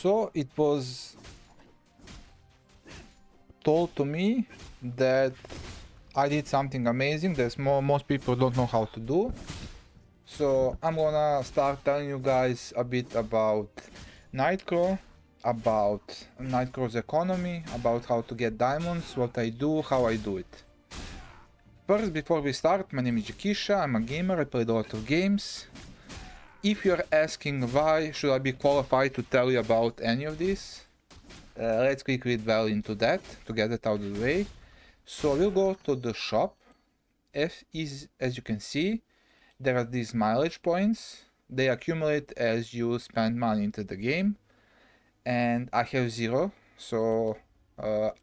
So it was told to me that I did something amazing that most people don't know how to do. So I'm gonna start telling you guys a bit about Night Crow, about Night Crow's economy, about how to get diamonds, what I do, how I do it. First, before we start, my name is Jakisha, I'm a gamer, I played a lot of games. If you're asking why should I be qualified to tell you about any of this, let's quickly delve into that to get it out of the way. So we'll go to the shop. As you can see, there are these mileage points. They accumulate as you spend money into the game. And I have 0, so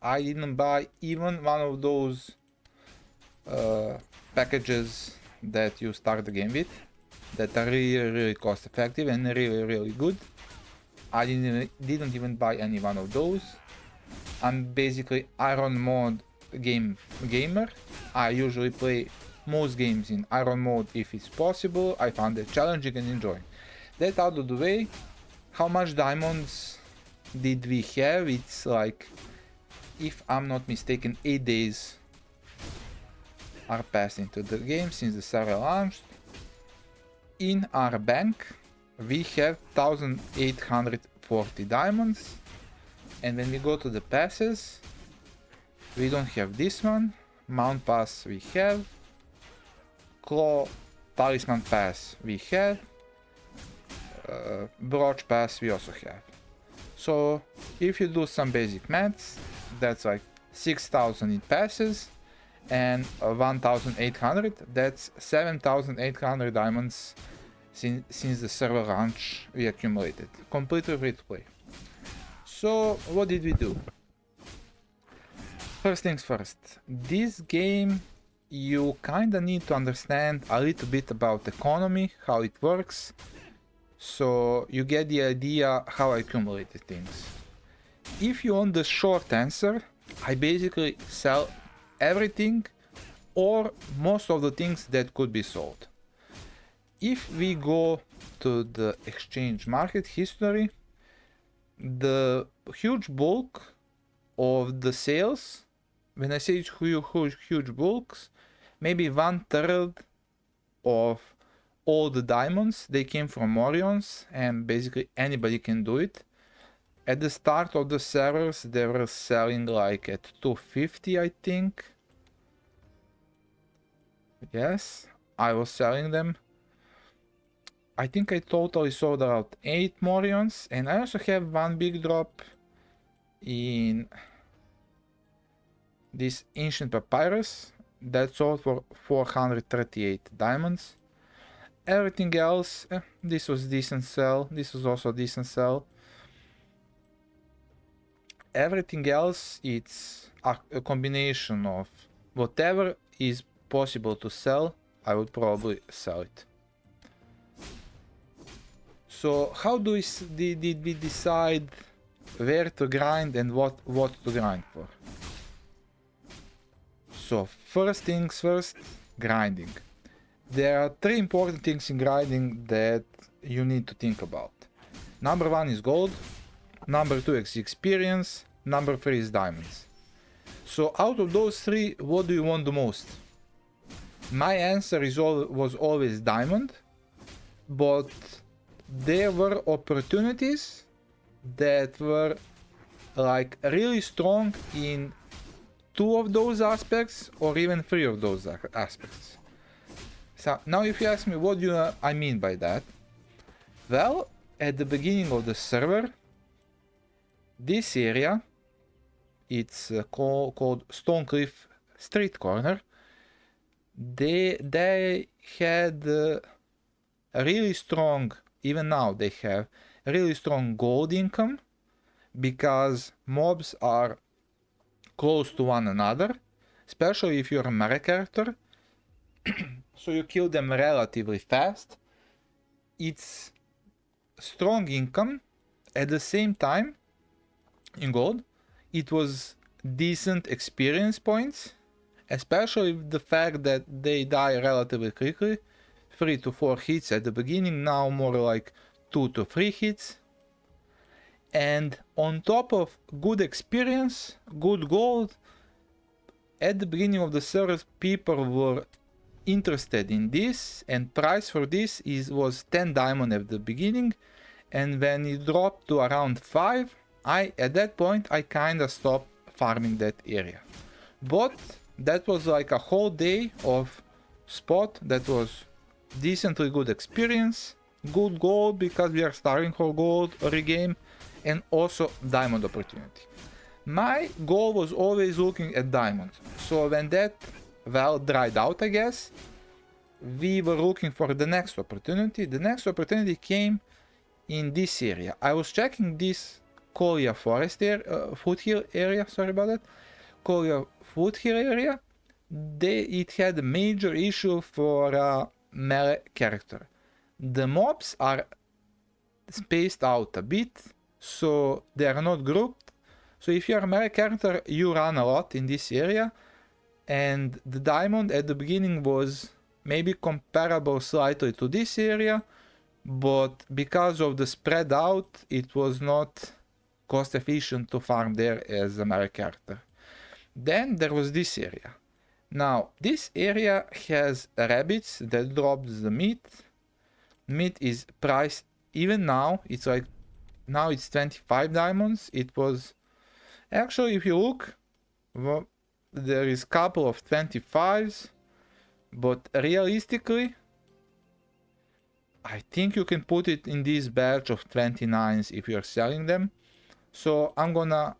I didn't buy even one of those packages that you start the game with, that are really cost effective and really good. I didn't even buy any one of those. I'm basically Iron mode gamer. I usually play most games in Iron mode if it's possible. I found it challenging and enjoying. That out of the way, how much diamonds did we have? It's like, if I'm not mistaken, 8 days are passed into the game since the server launched. In our bank we have 1840 diamonds, and when we go to the passes, we don't have this one. Mount pass we have, claw talisman pass we have, brooch pass we also have. So if you do some basic maths, that's like 6,000 in passes and 1,800, that's 7,800 diamonds since the server launch we accumulated, completely free to play. So what did we do? First things first, this game you kinda need to understand a little bit about economy, how it works, so you get the idea how I accumulated things. If you want the short answer, I basically sell everything or most of the things that could be sold. If we go to the exchange market history, the huge bulk of the sales, when I say huge bulks, maybe 1/3 of all the diamonds, they came from Orions, and basically anybody can do it. At the start of the servers, they were selling like at 250, I think. Yes, I was selling them. I think I totally sold out 8 Morions, and I also have one big drop in this ancient papyrus that sold for 438 diamonds. Everything else, this was decent sell, this was also decent sell. Everything else, it's a combination of whatever is possible to sell, I would probably sell it. So how did we decide where to grind and what to grind for? So first things first, grinding. There are 3 important things in grinding that you need to think about. Number 1 is gold, number 2 is experience, number 3 is diamonds. So out of those 3, what do you want the most? My answer was always diamond, but there were opportunities that were like really strong in 2 of those aspects or even 3 of those aspects. So now if you ask me what do I mean by that, well, at the beginning of the server, this area, it's called Stonecliff Street Corner, they had a really strong, even now they have a really strong gold income, because mobs are close to one another, especially if you're a melee character. So you kill them relatively fast. It's strong income. At the same time, in gold, it was decent experience points, especially with the fact that they die relatively quickly. 3 to 4 hits at the beginning, now more like 2 to 3 hits. And on top of good experience, good gold, at the beginning of the service, people were interested in this, and price for this was 10 diamond at the beginning, and when it dropped to around 5, at that point I kinda stopped farming that area. But that was like a whole day of spot that was decently good experience, good gold because we are starting for gold regame, and also diamond opportunity. My goal was always looking at diamonds, so when that well dried out, I guess, we were looking for the next opportunity. The next opportunity came in this area. I was checking this Korea forest area, foothill area, sorry about that, Korea foothill area. It had a major issue for a melee character. The mobs are spaced out a bit, so they are not grouped. So if you're a melee character, you run a lot in this area, and the diamond at the beginning was maybe comparable slightly to this area, but because of the spread out, it was not cost efficient to farm there as a melee character. Then there was this area. Now, this area has rabbits that drops the meat. Meat is priced, even now, it's like, now it's 25 diamonds. It was, actually, if you look, well, there is a couple of 25s, but realistically, I think you can put it in this batch of 29s if you're selling them. So I'm gonna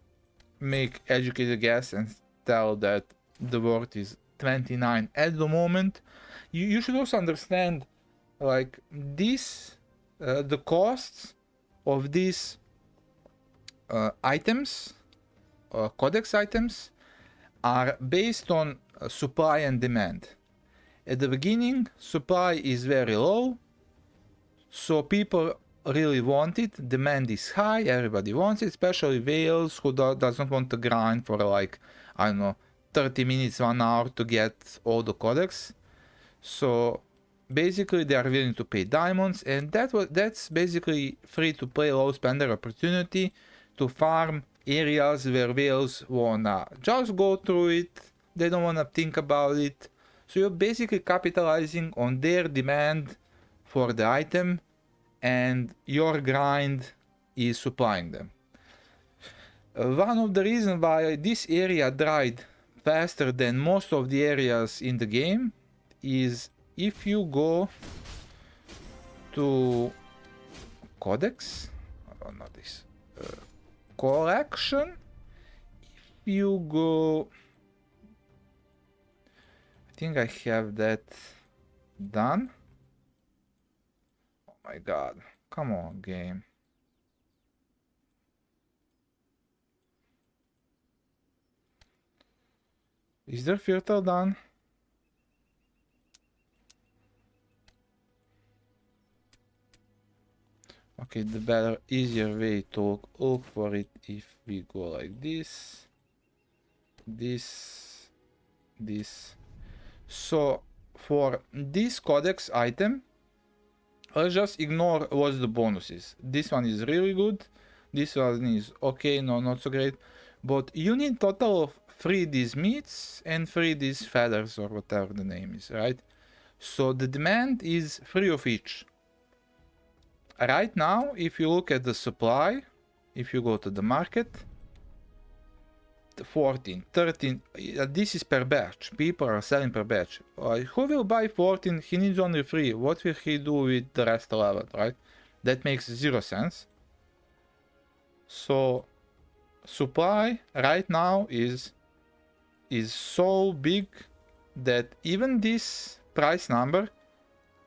make educated guess and tell that the worth is 29 at the moment. You should also understand, like, this, the costs of these items, codex items, are based on supply and demand. At the beginning, supply is very low, so people really want it. Demand is high, everybody wants it, especially whales who doesn't want to grind for like, I don't know, 30 minutes, 1 hour to get all the codex. So basically they are willing to pay diamonds, and that's basically free to play low spender opportunity to farm areas where whales wanna just go through it, they don't wanna think about it. So you're basically capitalizing on their demand for the item, and your grind is supplying them. One of the reasons why this area dried faster than most of the areas in the game is if you go to codex, oh, not this, collection, if you go, I think I have that done. Oh my god, come on game. Is there filter done? Okay, the better, easier way to look for it if we go like this, this. So for this codex item, let's just ignore what the bonus is. This one is really good, this one is okay, no, not so great, but you need total of 3 these meats and 3 these feathers or whatever the name is, right? So the demand is 3 of each. Right now, if you look at the supply, if you go to the market, 14, 13, this is per batch. People are selling per batch. Who will buy 14? He needs only 3. What will he do with the rest 11, right? That makes 0 sense. So supply right now is so big that even this price number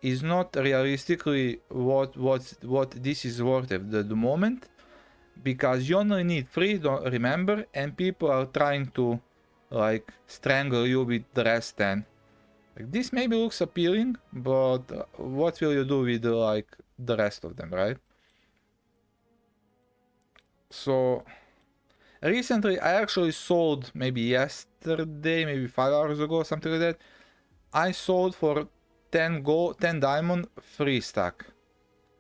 is not realistically what this is worth at the moment, because you only need 3, don't remember, and people are trying to like strangle you with the rest 10. Like, this maybe looks appealing, but what will you do with like the rest of them, right? So recently I actually sold, maybe yesterday, maybe 5 hours ago, something like that, I sold for 10 diamond free stack,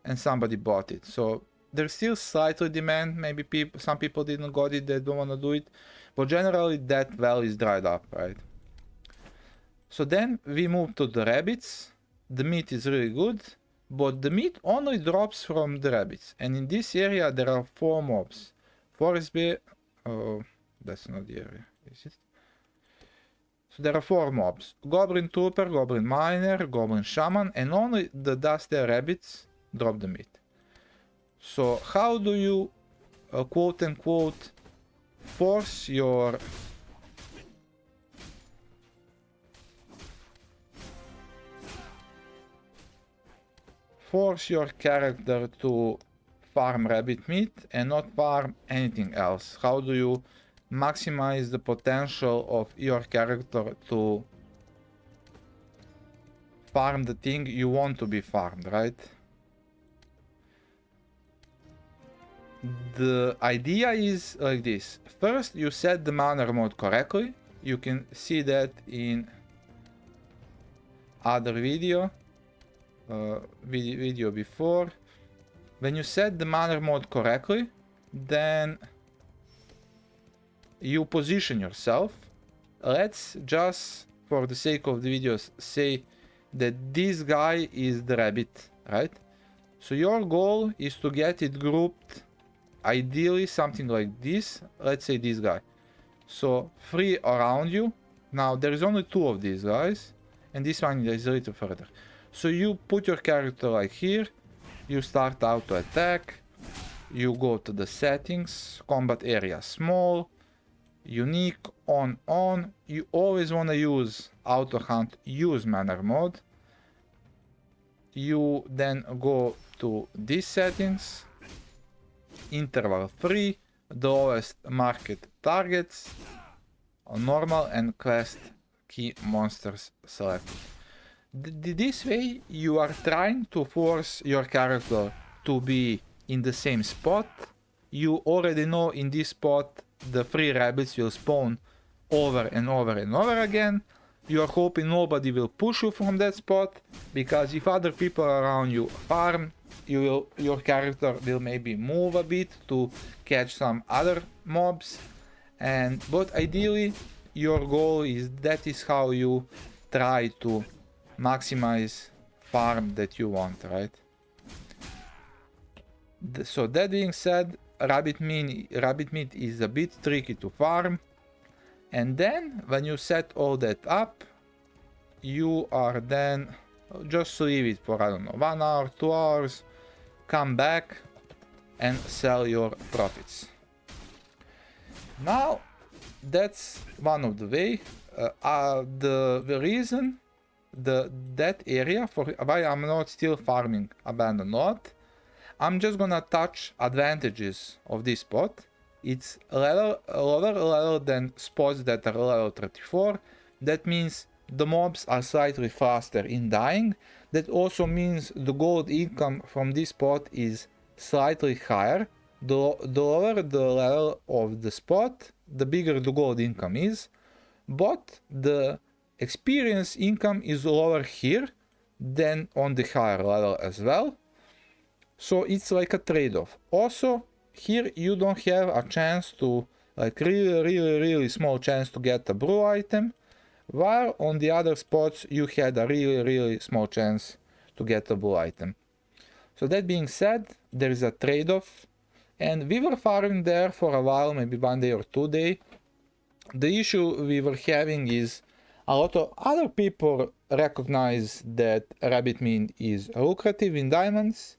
and somebody bought it. So there's still slightly demand. Maybe some people didn't got it, they don't want to do it, but generally that well is dried up, right? So then we move to the rabbits. The meat is really good, but the meat only drops from the rabbits, and in this area there are 4 mobs. Forest bear. Oh, that's not the area, is it? So there are 4 mobs: Goblin Trooper, Goblin Miner, Goblin Shaman, and only the Dusty Rabbits drop the meat. So how do you quote unquote force your character to farm rabbit meat and not farm anything else? How do you maximize the potential of your character to farm the thing you want to be farmed, right? The idea is like this. First, you set the Manor mode correctly. You can see that in other video before. When you set the Manor mode correctly, then you position yourself. Let's just, for the sake of the videos, say that this guy is the rabbit, right? So your goal is to get it grouped, ideally something like this. Let's say this guy. So 3 around you. Now there is only 2 of these guys, and this one is a little further. So you put your character like here. You start out to attack. You go to the settings, combat area small, unique, on. You always want to use auto hunt, use Manor mode. You then go to these settings, interval 3, the lowest market targets, normal, and quest key monsters selected. This way you are trying to force your character to be in the same spot. You already know in this spot the 3 rabbits will spawn over and over and over again. You are hoping nobody will push you from that spot, because if other people around you farm, your character will maybe move a bit to catch some other mobs. But ideally your goal is, that is how you try to maximize farm that you want, right? So that being said, rabbit meat is a bit tricky to farm. And then when you set all that up, you are then just leave it for, I don't know, 1 hour, 2 hours, come back and sell your profits. Now that's one of the way. The reason that area for why I'm not still farming abandoned lot, I'm just gonna touch advantages of this spot. It's lower level than spots that are level 34. That means the mobs are slightly faster in dying. That also means the gold income from this spot is slightly higher. The lower the level of the spot, the bigger the gold income is. But the experience income is lower here than on the higher level as well. So it's like a trade-off. Also, here you don't have a chance to, like, really small chance to get a brew item, while on the other spots you had a really small chance to get a brew item. So that being said, there is a trade-off, and we were farming there for a while, maybe 1 day or 2 days. The issue we were having is a lot of other people recognize that rabbit meat is lucrative in diamonds,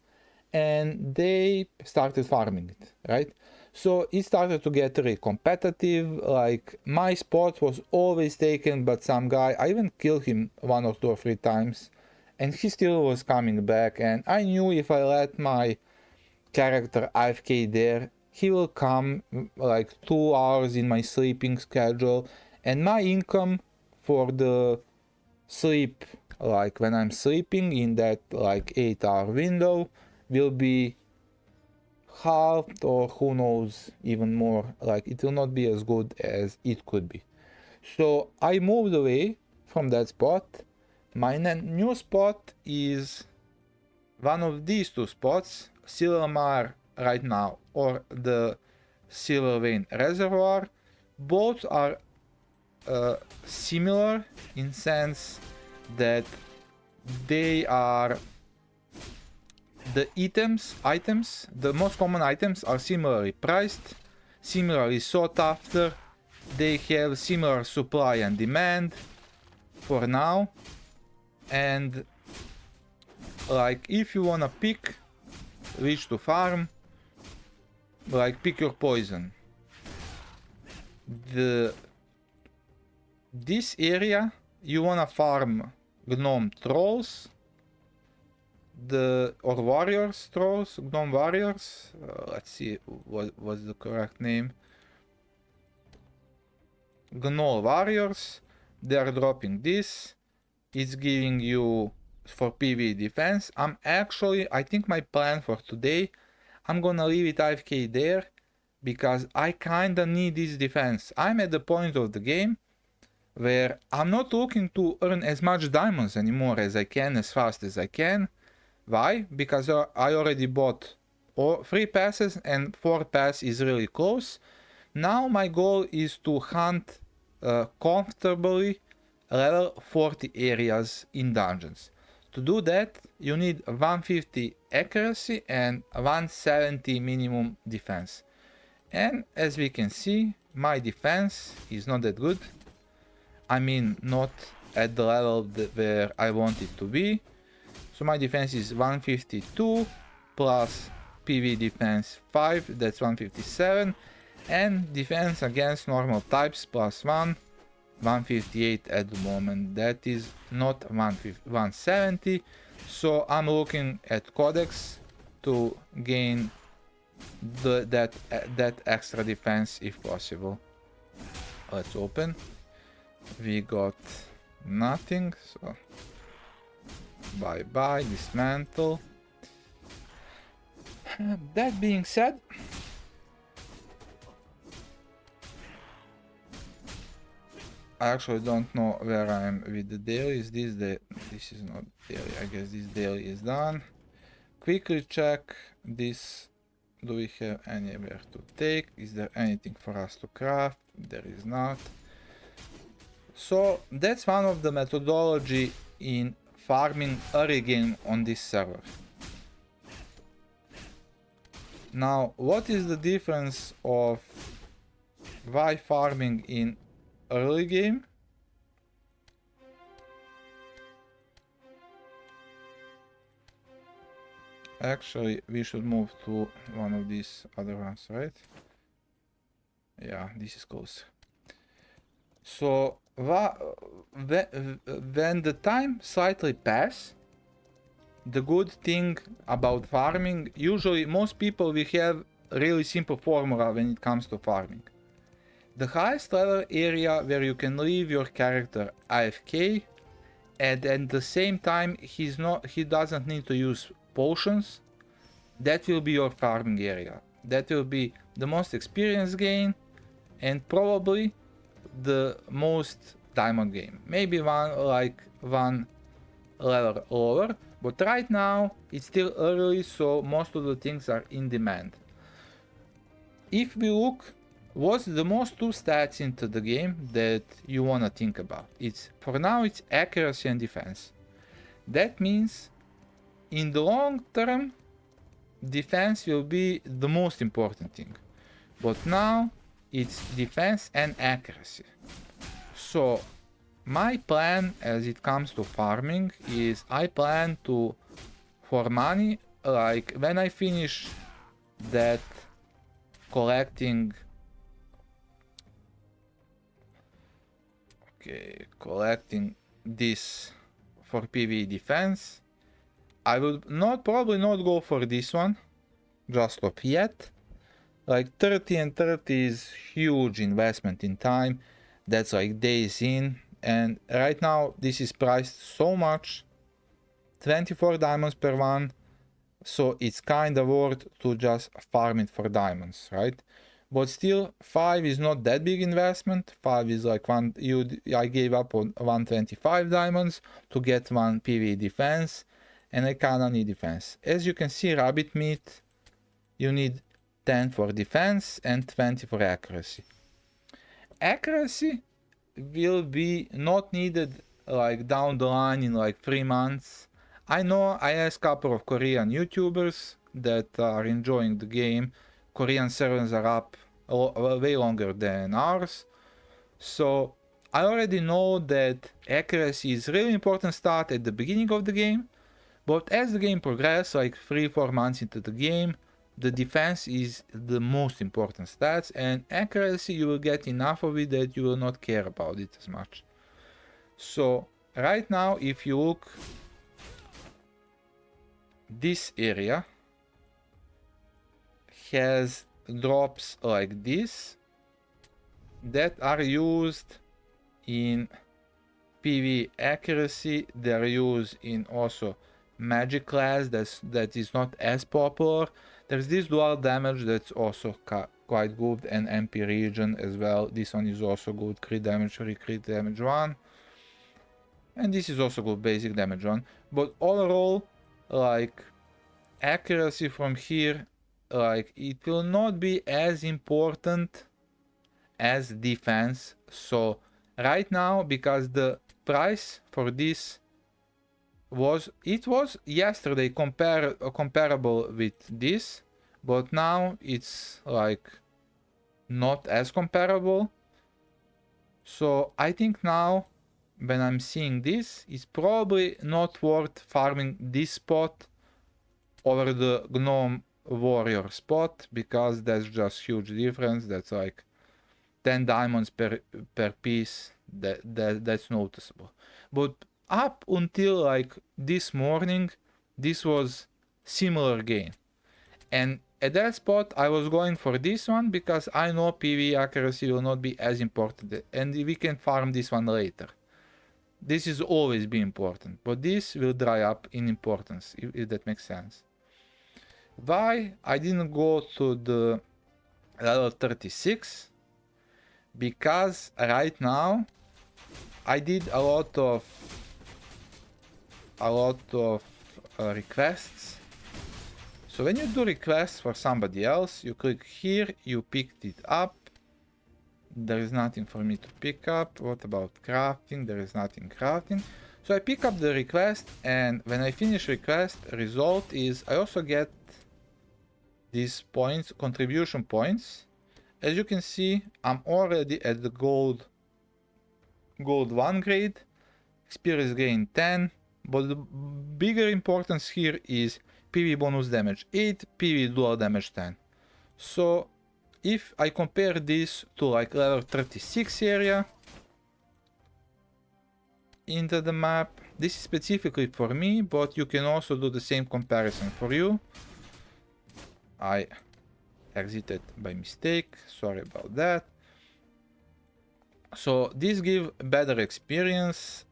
and they started farming it, right? So it started to get really competitive. Like, my spot was always taken by some guy. I even killed him 1 or 2 or 3 times, and he still was coming back. And I knew if I let my character AFK there, he will come like 2 hours in my sleeping schedule, and my income for the sleep, like when I'm sleeping in that like 8-hour window, will be halved, or who knows, even more. Like, it will not be as good as it could be. So I moved away from that spot. My new spot is one of these 2 spots, Silmar right now, or the Silver Vein Reservoir. Both are similar in sense that they are the items, the most common items are similarly priced, similarly sought after, they have similar supply and demand for now, and like if you wanna pick which to farm, like pick your poison. This area you wanna farm gnome trolls, or warriors trolls, gnome warriors. Let's see what was the correct name. Gnome warriors. They are dropping this. It's giving you for PvE defense. I think my plan for today, I'm gonna leave it AFK there because I kinda need this defense. I'm at the point of the game where I'm not looking to earn as much diamonds anymore as I can, as fast as I can. Why? Because I already bought 3 passes and 4th pass is really close. Now my goal is to hunt comfortably level 40 areas in dungeons. To do that, you need 150 accuracy and 170 minimum defense. And as we can see, my defense is not that good. I mean, not at the level where I want it to be. So my defense is 152 plus PV defense 5, that's 157. And defense against normal types plus 1, 158 at the moment. That is not 170. So I'm looking at Codex to gain that extra defense if possible. Let's open. We got nothing, so bye bye, dismantle. That being said, I actually don't know where I am with the daily. Is this this is not daily, I guess this daily is done. Quickly check this. Do we have anywhere to take? Is there anything for us to craft? There is not. So that's one of the methodology in farming early game on this server. Now, what is the difference of why farming in early game? Actually, we should move to one of these other ones, right? Yeah, this is close. So when the time slightly pass, the good thing about farming, usually most people will have really simple formula when it comes to farming. The highest level area where you can leave your character AFK, and at the same time he doesn't need to use potions, that will be your farming area. That will be the most experience gain and probably the most diamond game. Maybe one level lower, but right now it's still early, so most of the things are in demand. If we look, what's the most 2 stats into the game that you wanna think about? For now it's accuracy and defense. That means in the long term, defense will be the most important thing. But now it's defense and accuracy. So my plan as it comes to farming is I plan to, for money, like when I finish that collecting this for PvE defense, I would probably not go for this one just of yet. Like 30 and 30 is huge investment in time. That's like days in, and right now this is priced so much, 24 diamonds per one, so it's kind of worth to just farm it for diamonds, right? But still, 5 is not that big investment. 5 is like I gave up on 125 diamonds to get 1 PvE defense, and I kinda need defense. As you can see, rabbit meat you need 10 for defense and 20 for accuracy. Accuracy will be not needed like down the line in like 3 months. I know I asked a couple of Korean YouTubers that are enjoying the game. Korean servers are up way longer than ours. So I already know that accuracy is really important start at the beginning of the game. But as the game progresses, like 3-4 months into the game, the defense is the most important stats, and accuracy you will get enough of it that you will not care about it as much. So right now, if you look, this area has drops like this that are used in PV accuracy. They're used in also magic class that is not as popular. There's this dual damage that's also quite good, and MP region as well. This one is also good, crit damage 3, crit damage 1, and this is also good, basic damage 1. But overall, like accuracy from here, like it will not be as important as defense. So right now, because the price for this was yesterday comparable with this, but now it's like not as comparable. So I think now when I'm seeing this, it's probably not worth farming this spot over the gnome warrior spot, because that's just huge difference. That's like 10 diamonds per piece. That's noticeable. But up until like this morning, this was similar gain, and at that spot I was going for this one because I know PV accuracy will not be as important, and we can farm this one later. This is always be important, but this will dry up in importance, if that makes sense. Why I didn't go to the level 36? Because right now I did a lot of requests. So when you do requests for somebody else, you click here, you picked it up. There is nothing for me to pick up. What about crafting? There is nothing crafting. So I pick up the request, and when I finish request, result is I also get these points, contribution points. As you can see, I'm already at the gold 1 grade, experience gain 10, but the bigger importance here is PV bonus damage 8, PV dual damage 10. So if I compare this to like level 36 area into the map, this is specifically for me, but you can also do the same comparison for you. I exited by mistake, sorry about that. So this gives better experience.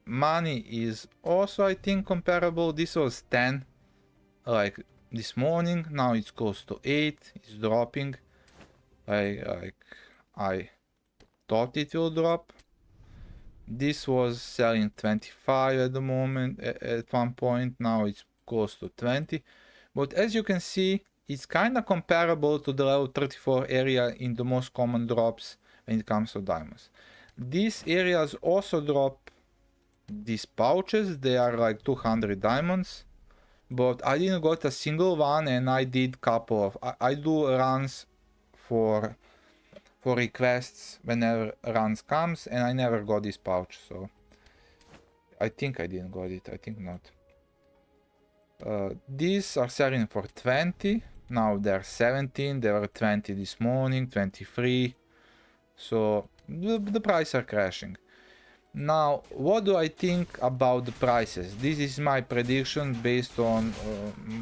Money is also, I think, comparable. This was 10 like this morning, now it's close to 8. It's dropping. I thought it will drop. This was selling 25 at the moment, at one point. Now it's close to 20. But as you can see, it's kind of comparable to the level 34 area in the most common drops when it comes to diamonds. These areas also drop these pouches. They are like 200 diamonds, but I didn't got a single one, and I did couple of I do runs for requests whenever runs comes, and I never got this pouch. So I think I didn't got it, I think not. These are selling for 20. Now they're 17. They were 20 this morning, 23. So the prices are crashing. Now, what do I think about the prices? This is my prediction based on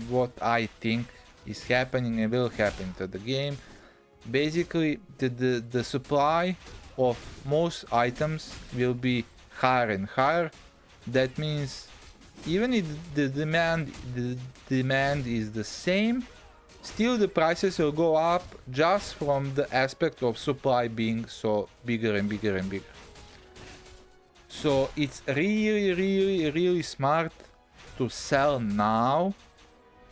what I think is happening and will happen to the game. Basically, the supply of most items will be higher and higher. That means even if the demand is the same, still the prices will go up just from the aspect of supply being so bigger and bigger and bigger. So it's really smart to sell now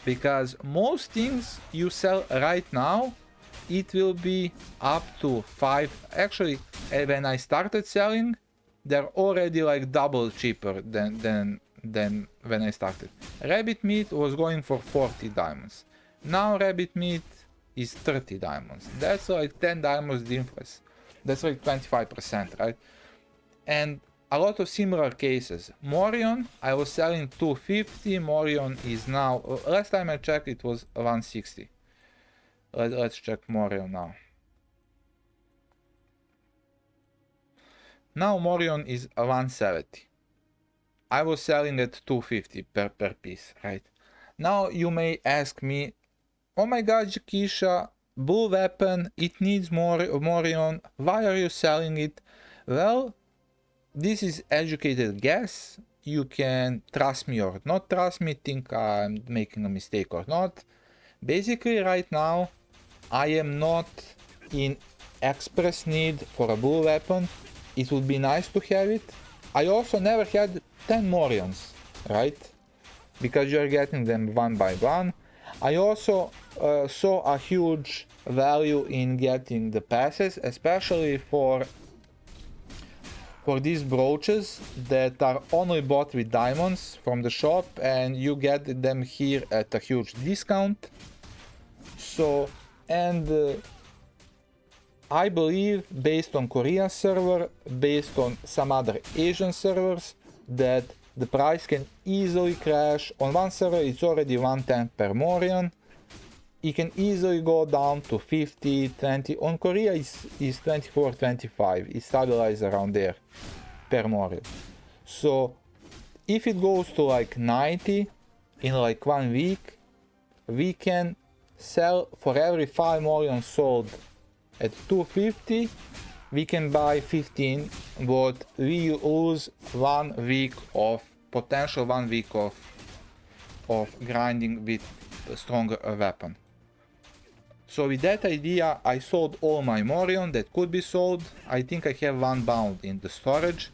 because most things you sell right now, it will be up to 5. Actually, when I started selling, they're already like double cheaper than when I started. Rabbit meat was going for 40 diamonds. Now rabbit meat is 30 diamonds. That's like 10 diamonds difference. That's like 25%, right? And a lot of similar cases. Morion, I was selling 250. Morion is now, last time I checked, it was 160. Let's check Morion now. Now Morion is 170. I was selling at 250 per piece, right? Now you may ask me, oh my god, Jakisha, blue weapon, it needs more Morion, why are you selling it? Well, this is educated guess. You can trust me or not trust me, think I'm making a mistake or not. Basically right now, I am not in express need for a blue weapon. It would be nice to have it. I also never had 10 Morions, right? Because you're getting them one by one. I also saw a huge value in getting the passes, especially for these brooches that are only bought with diamonds from the shop, and you get them here at a huge discount. So, and I believe, based on Korean server, based on some other Asian servers, that the price can easily crash. On one server it's already 110 per Morion. It can easily go down to 50, 20. On Korea is 24, 25. It stabilizes around there per Morion. So if it goes to like 90 in like 1 week, we can sell for every 5 Morion sold at 250, we can buy 15, but we lose 1 week of potential 1 week of grinding with a stronger weapon. So with that idea, I sold all my Morion that could be sold. I think I have 1 bound in the storage.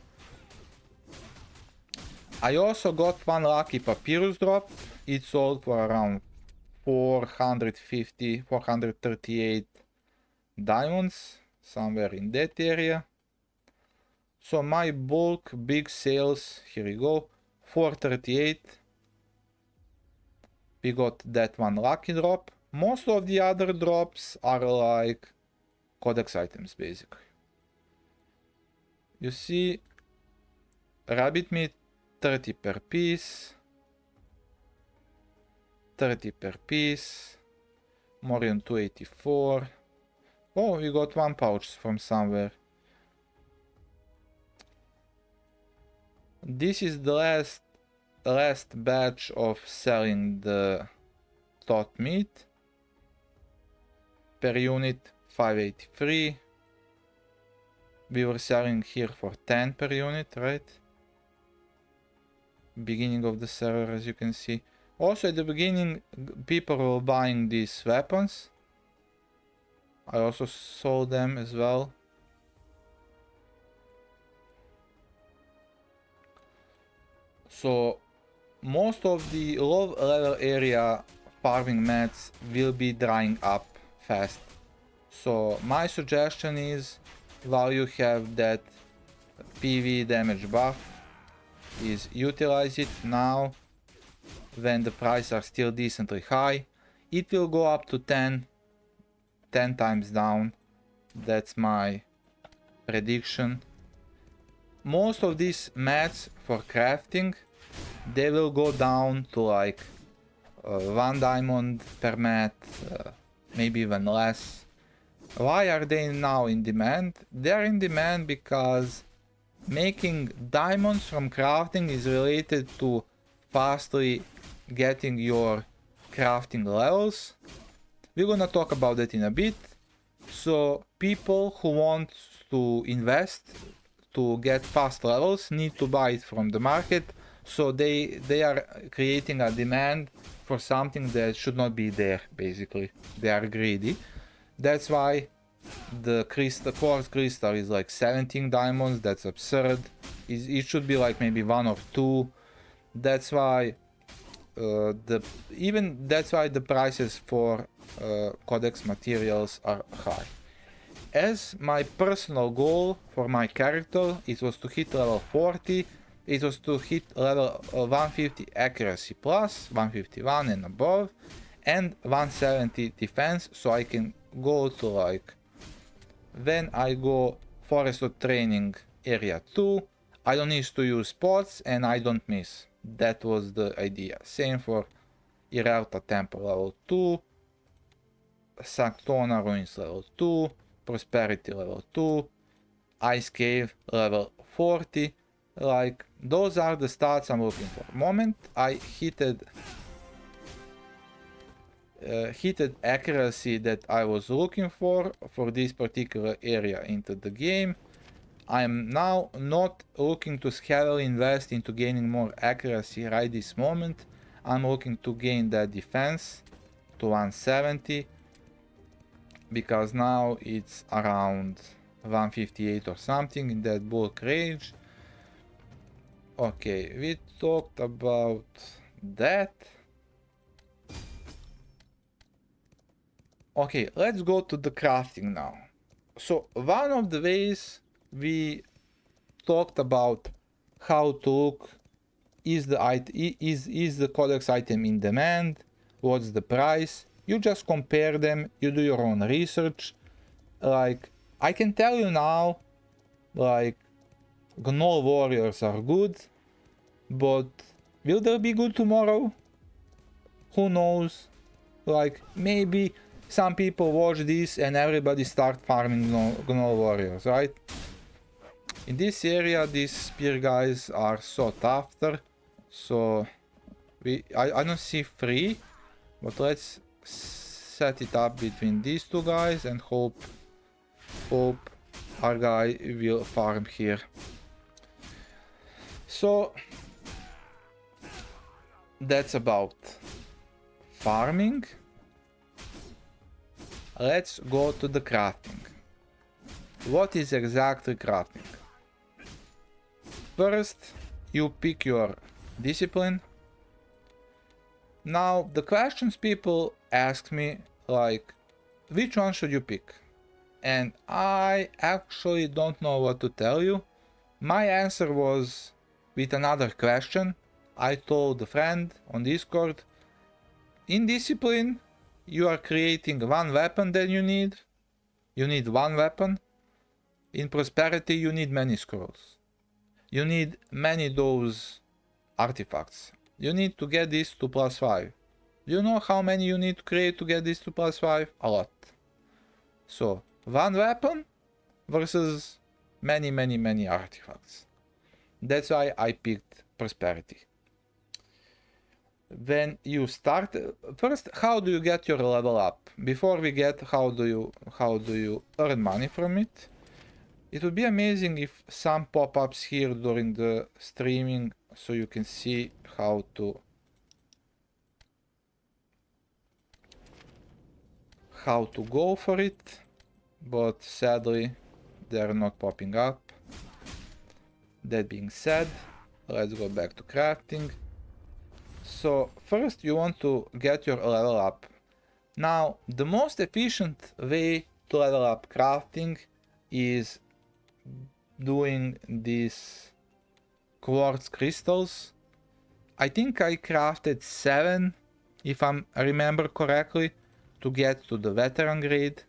I also got 1 lucky papyrus drop. It sold for around 450, 438 diamonds, somewhere in that area. So my bulk big sales, here we go, 438. We got that 1 lucky drop. Most of the other drops are like codex items, basically. You see, rabbit meat 30 per piece, 30 per piece, Morion 284. Oh, we got 1 pouch from somewhere. This is the last batch of selling the tot meat. Per unit 583. We were selling here for 10 per unit, right? Beginning of the server, as you can see. Also at the beginning, people were buying these weapons. I also sold them as well. So most of the low level area farming mats will be drying up fast. So my suggestion is, while you have that PV damage buff, is utilize it now when the prices are still decently high. It will go up to 10 times down. That's my prediction. Most of these mats for crafting, they will go down to like 1 diamond per mat, maybe even less. Why are they now in demand? They are in demand because making diamonds from crafting is related to fastly getting your crafting levels. We're gonna talk about that in a bit. So people who want to invest to get fast levels need to buy it from the market. So they are creating a demand for something that should not be there, basically. They are greedy. That's why the quartz crystal is like 17 diamonds. That's absurd. It should be like maybe 1 or 2. That's why even that's why the prices for codex materials are high. As my personal goal for my character, it was to hit level 40, it was to hit level 150 accuracy plus, 151 and above, and 170 defense, so I can go to like, when I go Forest of Training Area 2, I don't need to use spots and I don't miss. That was the idea. Same for Iralta Temple level 2, Sanctona Ruins level 2, Prosperity level 2, Ice Cave level 40. Like, those are the stats I'm looking for. Moment I hitted accuracy that I was looking for this particular area into the game, I'm now not looking to heavily invest into gaining more accuracy right this moment. I'm looking to gain that defense to 170, because now it's around 158 or something in that bulk range. Okay, we talked about that. Okay, let's go to the crafting now. So one of the ways we talked about how to look, is the codex item in demand, what's the price. You just compare them, you do your own research. Like, I can tell you now, like, Gnoll warriors are good, but will they be good tomorrow? Who knows? Like, maybe some people watch this and everybody start farming Gnoll warriors, right? In this area, these spear guys are sought after, so I don't see free, but let's set it up between these two guys and hope our guy will farm here. So that's about farming. Let's go to the crafting. What is exactly crafting? First, you pick your discipline. Now, the questions people ask me, like, which one should you pick? And I actually don't know what to tell you. My answer was with another question. I told a friend on Discord, in discipline, you are creating one weapon that you need. You need one weapon. In prosperity, you need many scrolls. You need many those artifacts. You need to get this to +5. Do you know how many you need to create to get this to +5? A lot. So, one weapon versus many artifacts. That's why I picked prosperity. When you start, first, how do you get your level up? Before we get how do you earn money from it? It would be amazing if some pop-ups here during the streaming, so you can see how to go for it, but sadly they're not popping up. That being said, let's go back to crafting. So first you want to get your level up. Now, the most efficient way to level up crafting is doing these quartz crystals. I think I crafted 7, if I remember correctly, to get to the veteran grade.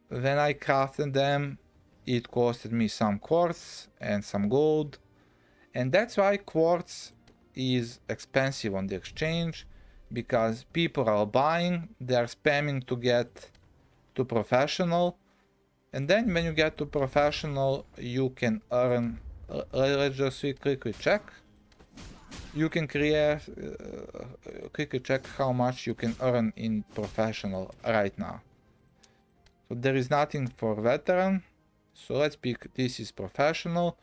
When I crafted them, it costed me some quartz and some gold, and that's why quartz is expensive on the exchange, because people are buying, they're spamming to get to professional, and then when you get to professional you can earn, let's just quickly check. You can quickly check how much you can earn in professional right now. So there is nothing for veteran, so let's pick this is professional.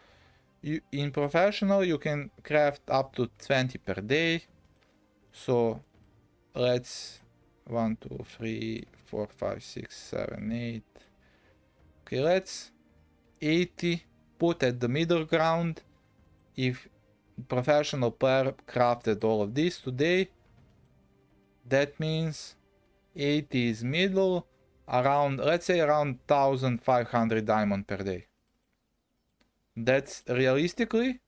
In professional you can craft up to 20 per day, so let's 1 2 3 4 5 6 7 8. Okay, let's 80 put at the middle ground. If professional player crafted all of this today. That means it is middle around, let's say around 1500 diamond per day. That's realistically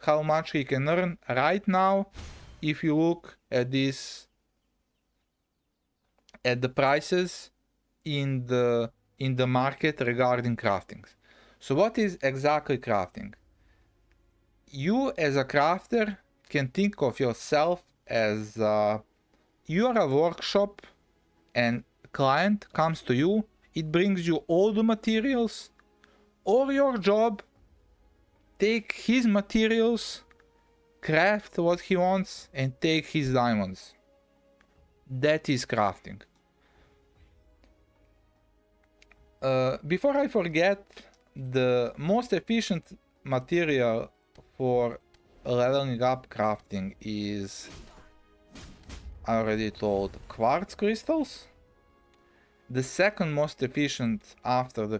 how much he can earn right now if you look at this, at the prices in the market regarding crafting. So what is exactly crafting? You as a crafter can think of yourself as you are a workshop and client comes to you, it brings you all the materials, or your job, take his materials, craft what he wants and take his diamonds. That is crafting. Before I forget, the most efficient material for leveling up crafting is, I already told, quartz crystals. The second most efficient after the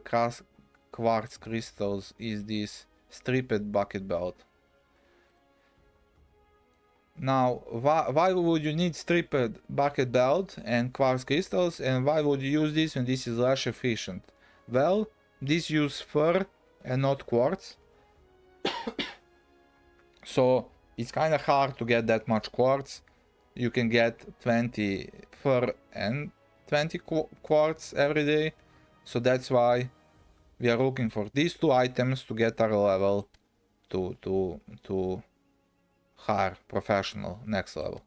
quartz crystals is this stripped bucket belt. Now, why would you need stripped bucket belt and quartz crystals, and why would you use this when this is less efficient? Well, this use fur and not quartz. So it's kind of hard to get that much quartz. You can get 20 fur and 20 quartz every day. So that's why we are looking for these two items to get our level to higher professional next level.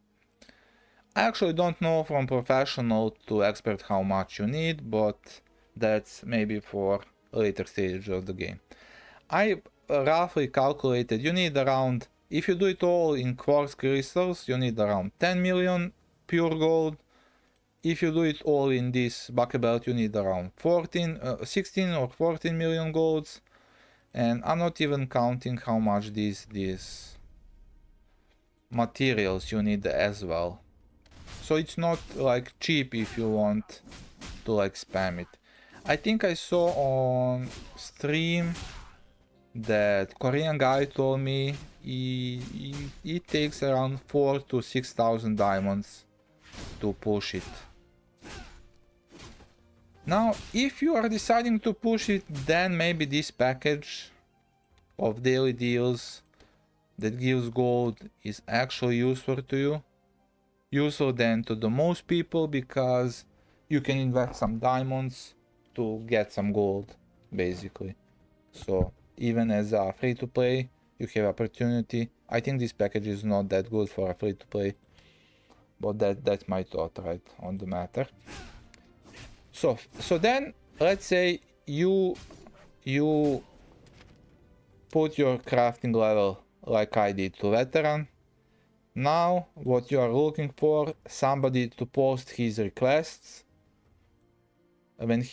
I actually don't know from professional to expert how much you need, but that's maybe for later stage of the game. I roughly calculated you need around, if you do it all in quartz crystals, you need around 10 million pure gold. If you do it all in this bucket belt, you need around 16 or 14 million golds. And I'm not even counting how much these materials you need as well. So it's not like cheap if you want to like spam it. I think I saw on stream that Korean guy told me it takes around 4,000 to 6,000 diamonds to push it. Now, if you are deciding to push it, then maybe this package of daily deals that gives gold is actually useful to you. Useful then to the most people, because you can invest some diamonds to get some gold, basically. So even as a free-to-play, you have opportunity. I think this package is not that good for a free-to-play, but that's my thought right on the matter. So then let's say you put your crafting level like I did to veteran. Now what you are looking for, somebody to post his requests. When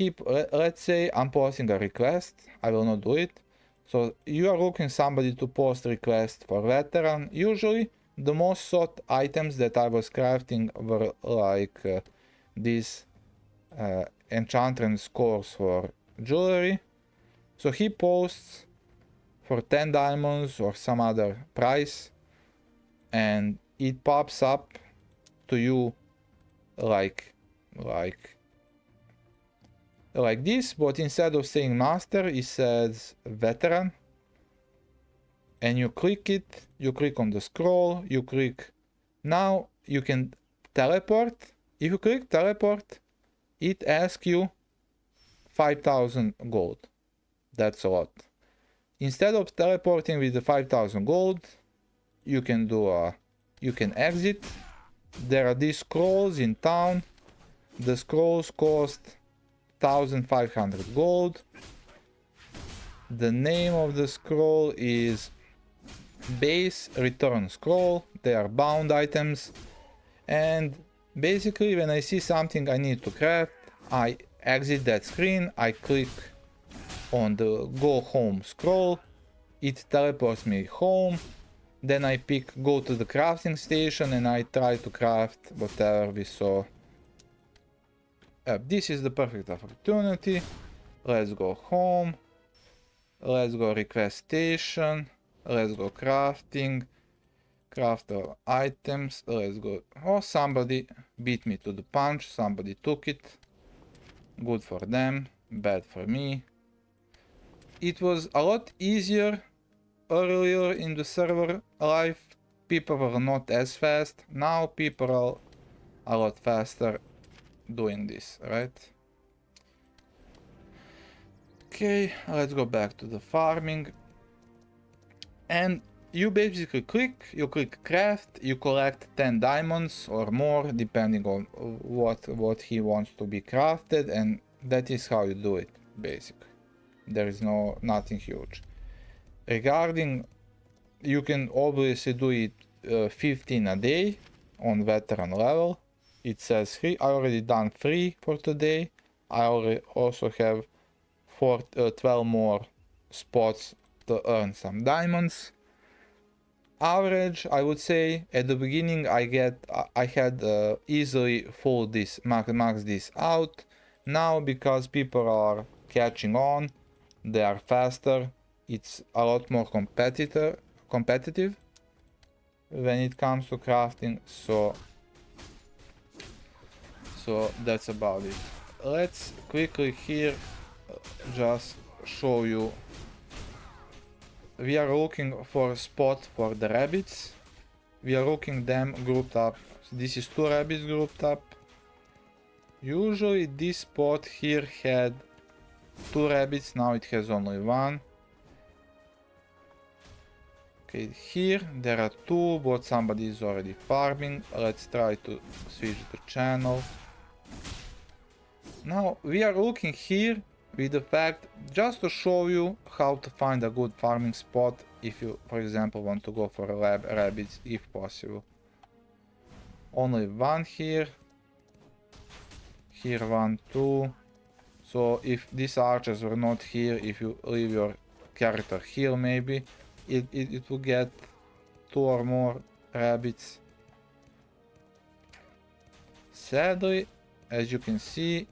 let's say I'm posting a request, I will not do it. So you are looking somebody to post request for veteran. Usually the most sought items that I was crafting were like these enchantress cores for jewelry. So he posts for 10 diamonds or some other price, and it pops up to you like this, but instead of saying master, it says veteran. And you click it, you click on the scroll, you click, now you can teleport. If you click teleport, it asks you 5,000 gold. That's a lot. Instead of teleporting with the 5,000 gold, you can do you can exit. There are these scrolls in town. The scrolls cost 1,500 gold. The name of the scroll is base return scroll. They are bound items, and basically when I see something I need to craft, I exit that screen, I click on the go home scroll, it teleports me home, then I go to the crafting station and I try to craft whatever we saw. This is the perfect opportunity. Let's go home, let's go request station, let's go crafting, Craft our items. Let's go. Oh, somebody beat me to the punch. Somebody took it. Good for them. Bad for me. It was a lot easier earlier in the server life. People were not as fast. Now people are a lot faster doing this, right? Okay, let's go back to the farming. And you basically click craft, you collect 10 diamonds or more depending on what he wants to be crafted, and that is how you do it basically. There is nothing huge. Regarding, you can obviously do it 15 a day on veteran level. It says 3. I already done 3 for today. I already also have 12 more spots to earn some diamonds. Average, I would say at the beginning I had easily full this max this out. Now because people are catching on, they are faster. It's a lot more competitive when it comes to crafting. So that's about it. Let's quickly here just show you. We are looking for a spot for the rabbits. We are looking them grouped up. This is 2 rabbits grouped up. Usually this spot here had 2 rabbits, now it has only 1. Okay, here there are 2, but somebody is already farming. Let's try to switch the channel. Now we are looking here with the fact just to show you how to find a good farming spot if you, for example, want to go for rabbits if possible. Only 1 here. Here 1, 2. So if these archers were not here, if you leave your character here maybe, it will get 2 or more rabbits. Sadly, as you can see,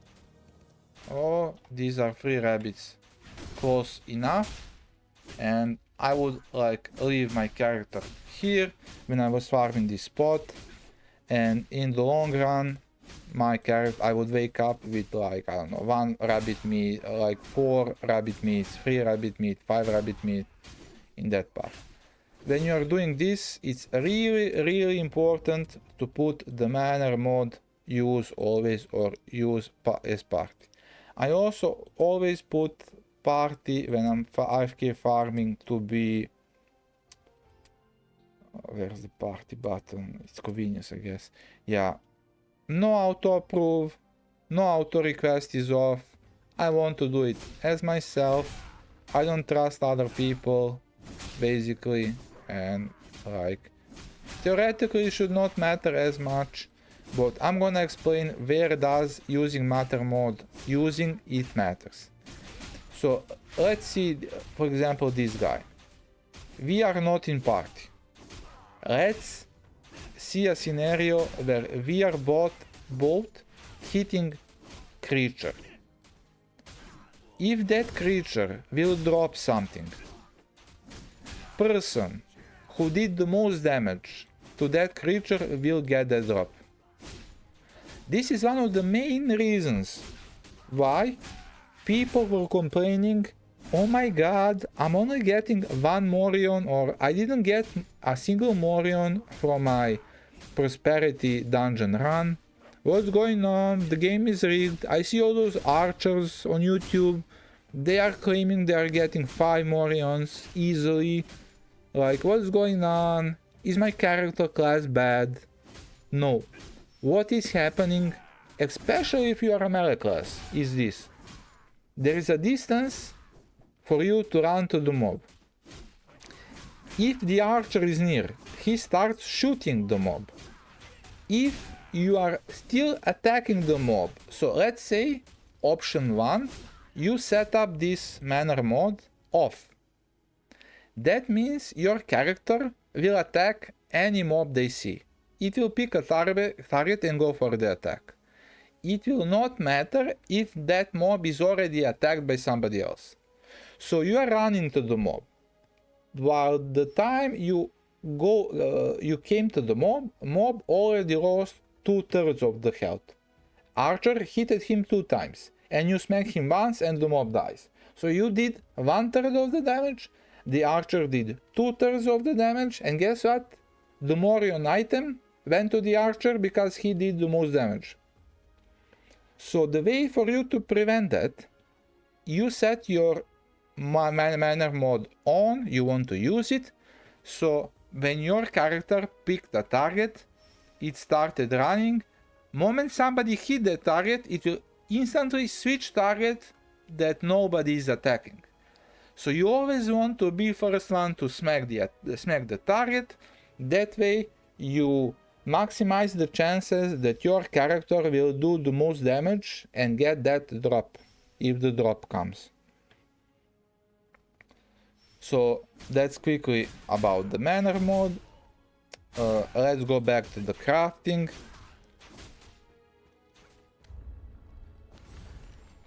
oh, these are 3 rabbits close enough, and I would like leave my character here when I was farming this spot, and in the long run my character, I would wake up with like, I don't know, 1 rabbit meat, like 4 rabbit meats, 3 rabbit meat, 5 rabbit meat in that part. When you are doing this, it's really important to put the Manor mod use always or use as party. I also always put party when I'm AFK farming to be... Where's the party button? It's convenience, I guess. Yeah. No auto approve, no auto request is off. I want to do it as myself. I don't trust other people, basically, and like theoretically it should not matter as much, but I'm gonna explain where does using Matter mode using it matters. So let's see, for example, this guy. We are not in party. Let's see a scenario where we are both hitting creature. If that creature will drop something, person who did the most damage to that creature will get that drop. This is one of the main reasons why people were complaining, oh my god, I'm only getting 1 Morion, or I didn't get a single Morion from my prosperity dungeon run. What's going on? The game is rigged. I see all those archers on YouTube. They are claiming they are getting 5 Morions easily. Like, what's going on? Is my character class bad? No. What is happening, especially if you are a melee class, is this. There is a distance for you to run to the mob. If the archer is near, he starts shooting the mob. If you are still attacking the mob, so let's say option 1, you set up this Manor mode off. That means your character will attack any mob they see. It will pick a target and go for the attack. It will not matter if that mob is already attacked by somebody else. So you are running to the mob. While the time you you came to the mob already lost 2/3 of the health. Archer hit him 2 times, and you smack him once and the mob dies. So you did 1/3 of the damage, the archer did 2/3 of the damage, and guess what? The Morion item went to the archer because he did the most damage. So the way for you to prevent that, you set your Manor mode on, you want to use it, so when your character picked a target, it started running. Moment somebody hit the target, it will instantly switch target that nobody is attacking. So you always want to be first one to smack the target. That way you maximize the chances that your character will do the most damage and get that drop, if the drop comes. So that's quickly about the Manor mode. Let's go back to the crafting.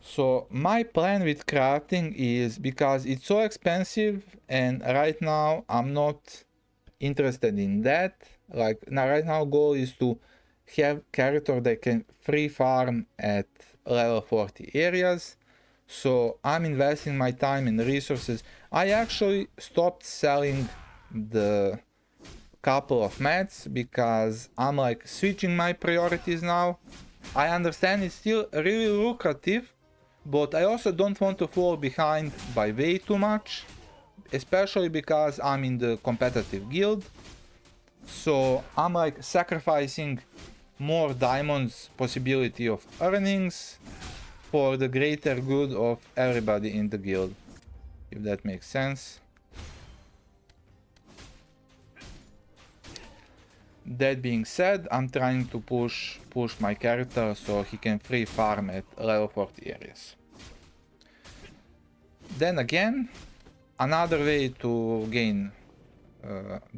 So my plan with crafting is, because it's so expensive and right now I'm not interested in that. Like right now goal is to have character that can free farm at level 40 areas. So I'm investing my time and resources. I actually stopped selling the couple of mats because I'm like switching my priorities now. I understand it's still really lucrative, but I also don't want to fall behind by way too much, especially because I'm in the competitive guild. So I'm like sacrificing more diamonds possibility of earnings for the greater good of everybody in the guild, if that makes sense. That being said, I'm trying to push my character so he can free farm at level 40 areas. Then again, another way to gain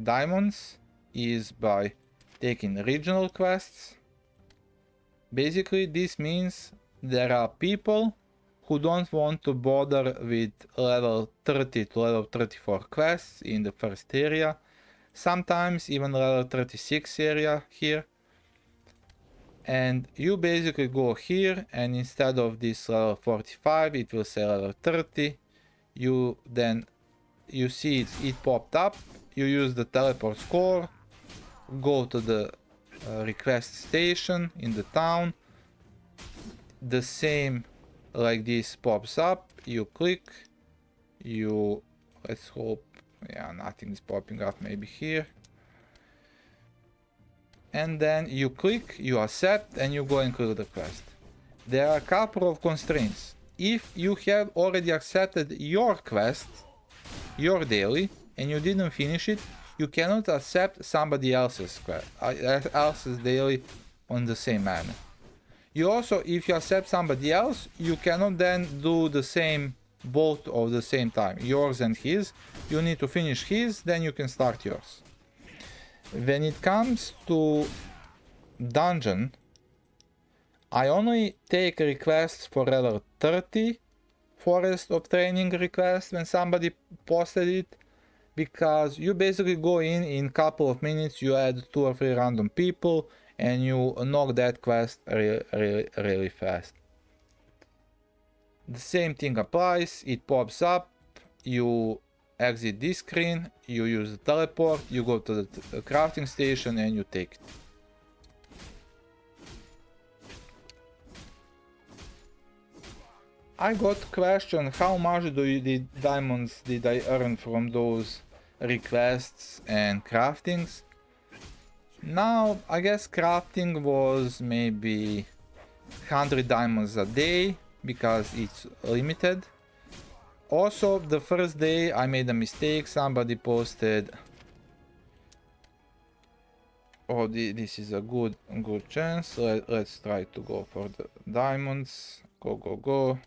diamonds is by taking regional quests. Basically, this means there are people who don't want to bother with level 30 to level 34 quests in the first area, sometimes even level 36 area here. And you basically go here, and instead of this level 45, it will say level 30. You see it popped up, you use the teleport score, go to the request station in the town, the same like this pops up, you click, let's hope, yeah, nothing is popping up, maybe here, and then you click, you accept, and you go and click the quest. There are a couple of constraints. If you have already accepted your quest, your daily, and you didn't finish it, you cannot accept somebody else's daily on the same manner. You also, if you accept somebody else, you cannot then do the same, both of the same time, yours and his. You need to finish his, then you can start yours. When it comes to dungeon, I only take requests for level 30 Forest of Training request when somebody posted it, because you basically go in couple of minutes, you add 2 or 3 random people and you knock that quest really fast. The same thing applies, it pops up, you exit this screen, you use the teleport, you go to the crafting station and you take it. I got question how much diamonds did I earn from those requests and craftings. Now I guess crafting was maybe 100 diamonds a day because it's limited. Also the first day I made a mistake, somebody posted, oh this is a good chance, let's try to go for the diamonds, go.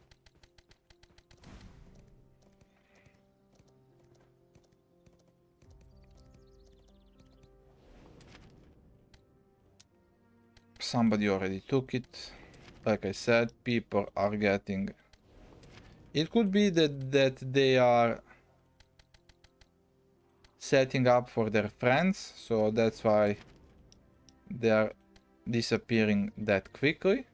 Somebody already took it. Like I said, people are getting... It could be that they are setting up for their friends, so that's why they are disappearing that quickly.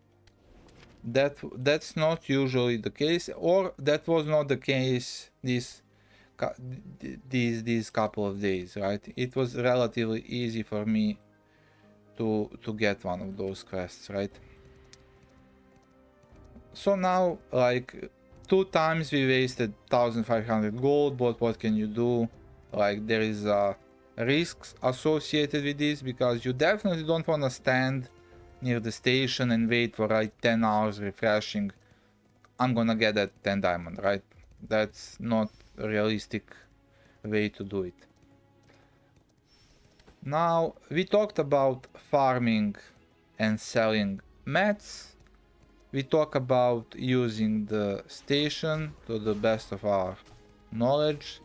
That's not usually the case, or that was not the case these couple of days, right? It was relatively easy for me to get one of those quests, right? So now, like, 2 times we wasted 1500 gold, but what can you do? Like, there is risks associated with this, because you definitely don't want to stand near the station and wait for like 10 hours refreshing. I'm gonna get that 10 diamond, right? That's not a realistic way to do it. Now, we talked about farming and selling mats. We talk about using the station to the best of our knowledge.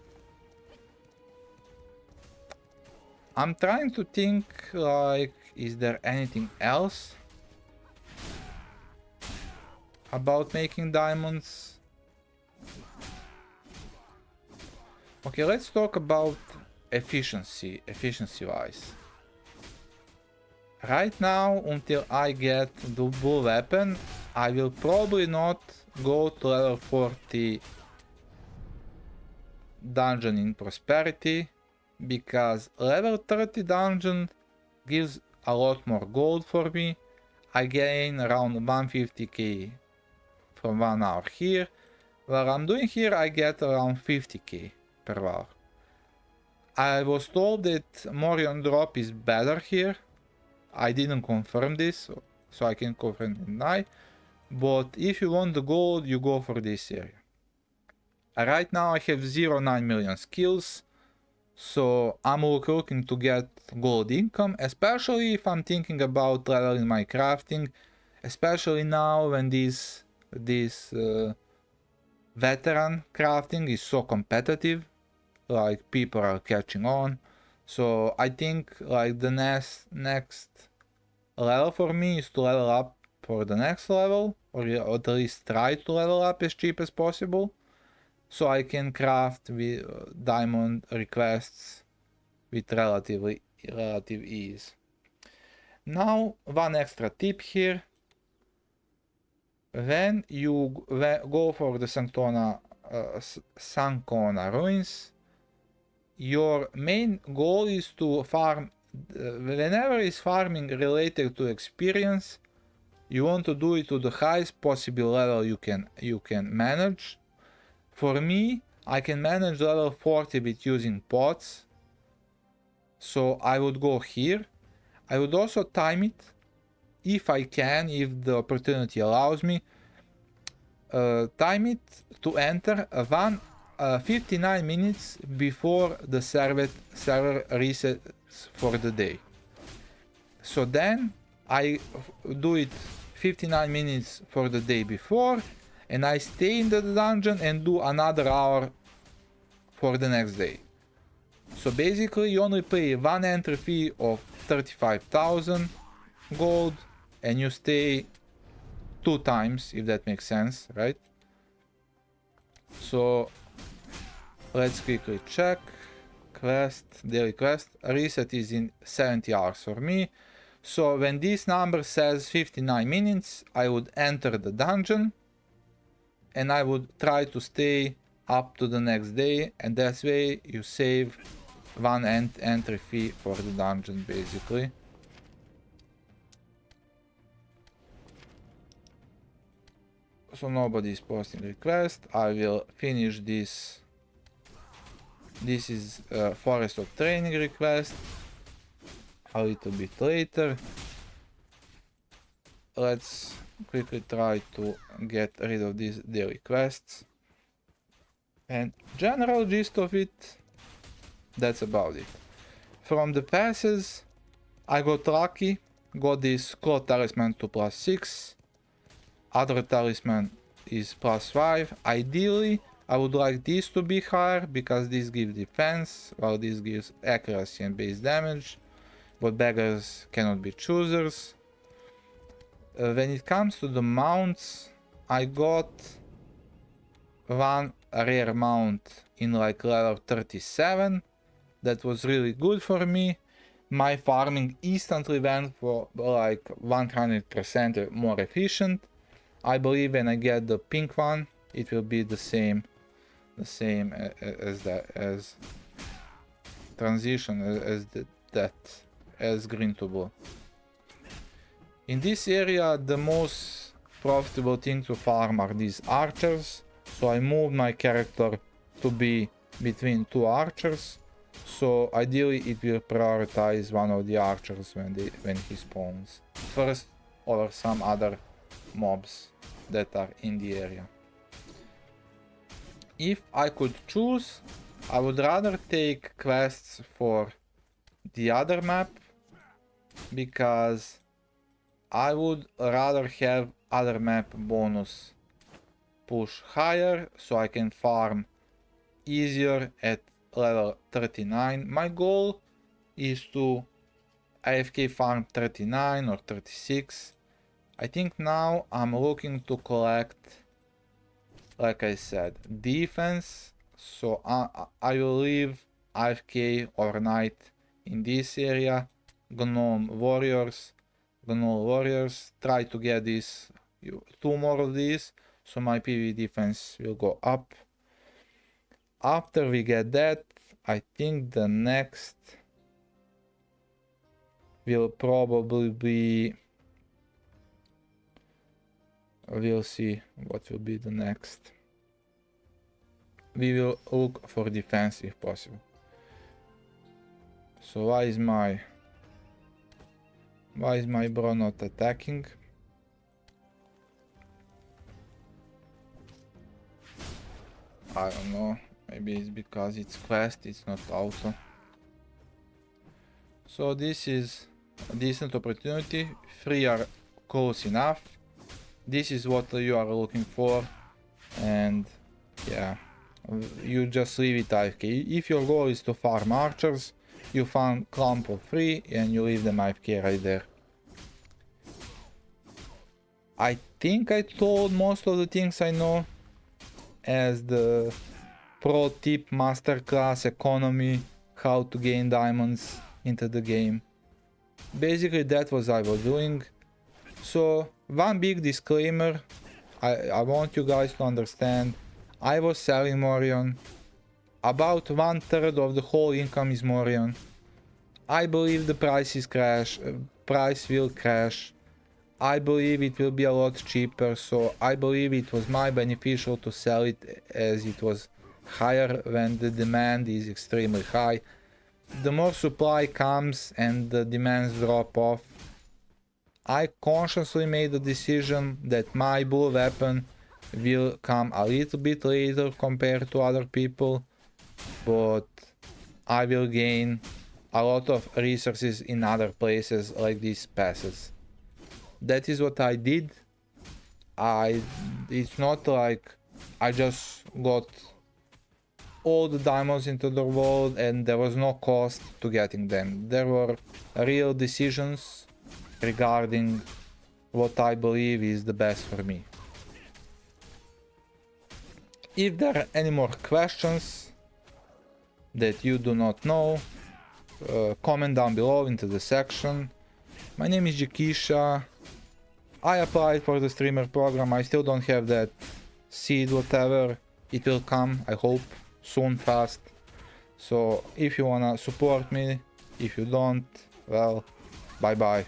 I'm trying to think, like, is there anything else about making diamonds? Okay, let's talk about efficiency wise. Right now, until I get the bull weapon, I will probably not go to level 40 dungeon in prosperity, because level 30 dungeon gives a lot more gold for me. I gain around 150k from 1 hour here. What I'm doing here, I get around 50k per hour. I was told that Morion drop is better here. I didn't confirm this, so I can confirm it now. But if you want the gold, you go for this area. Right now I have 0.9 million skills, so I'm looking to get gold income, especially if I'm thinking about leveling my crafting, especially now when this veteran crafting is so competitive, like people are catching on. So I think like the next level for me is to level up for the next level, or at least try to level up as cheap as possible, so I can craft with diamond requests with relative ease. Now, one extra tip here. When you go for the Sancona ruins, your main goal is to farm. Whenever is farming related to experience, you want to do it to the highest possible level you can manage. For me, I can manage level 40 with using pots, so I would go here. I would also time it, if I can, if the opportunity allows me, time it to enter 59 minutes before the server resets for the day. So then I do it 59 minutes for the day before, and I stay in the dungeon and do another hour for the next day. So basically you only pay one entry fee of 35,000 gold, and you stay 2 times, if that makes sense, right? So let's quickly check. Quest, daily quest, reset is in 70 hours for me. So when this number says 59 minutes, I would enter the dungeon and I would try to stay up to the next day, and that way you save one entry fee for the dungeon basically. So nobody's posting request. I will finish this. This is Forest of Training request a little bit later. Let's quickly try to get rid of these daily quests. And general gist of it, that's about it. From the passes, I got lucky, got this Claw Talisman to +6. Other talisman is +5. Ideally, I would like this to be higher, because this gives defense, while this gives accuracy and base damage. But beggars cannot be choosers. When it comes to the mounts, I got one rare mount in like level 37. that was really good for me. My farming instantly went for like 100% more efficient. I believe when I get the pink one, it will be the same as transition as green to blue. In this area, the most profitable thing to farm are these archers, so I moved my character to be between two archers, so ideally it will prioritize one of the archers when he spawns first over some other mobs that are in the area. If I could choose, I would rather take quests for the other map, because I would rather have other map bonus push higher so I can farm easier at level 39. My goal is to AFK farm 39 or 36. I think now I'm looking to collect, like I said, defense, so I will leave AFK overnight in this area. Gnome warriors, try to get this, 2 more of these, so my PvE defense will go up. After we get that, I think the next will probably be, we'll see what will be the next. We will look for defense if possible. So why is my bro not attacking? I don't know, maybe it's because it's quest, it's not auto. So this is a decent opportunity, 3 are close enough. This is what you are looking for, and yeah, you just leave it AFK. If your goal is to farm archers, you found clump of 3 and you leave them AFK right there. I think I told most of the things I know as the pro tip masterclass economy, how to gain diamonds into the game. Basically that was I was doing. So one big disclaimer, I want you guys to understand, I was selling Morion. About 1/3 of the whole income is Morion. I believe the price will crash. I believe it will be a lot cheaper, so I believe it was my beneficial to sell it as it was higher when the demand is extremely high. The more supply comes and the demands drop off, I consciously made the decision that my blue weapon will come a little bit later compared to other people, but I will gain a lot of resources in other places like these passes. That is what I did. It's not like I just got all the diamonds into the world and there was no cost to getting them. There were real decisions regarding what I believe is the best for me. If there are any more questions that you do not know, comment down below into the section. My name is Jakisha. I applied for the streamer program. I still don't have that seed, whatever. It will come, I hope, soon, fast. So if you wanna support me, if you don't, well, bye bye.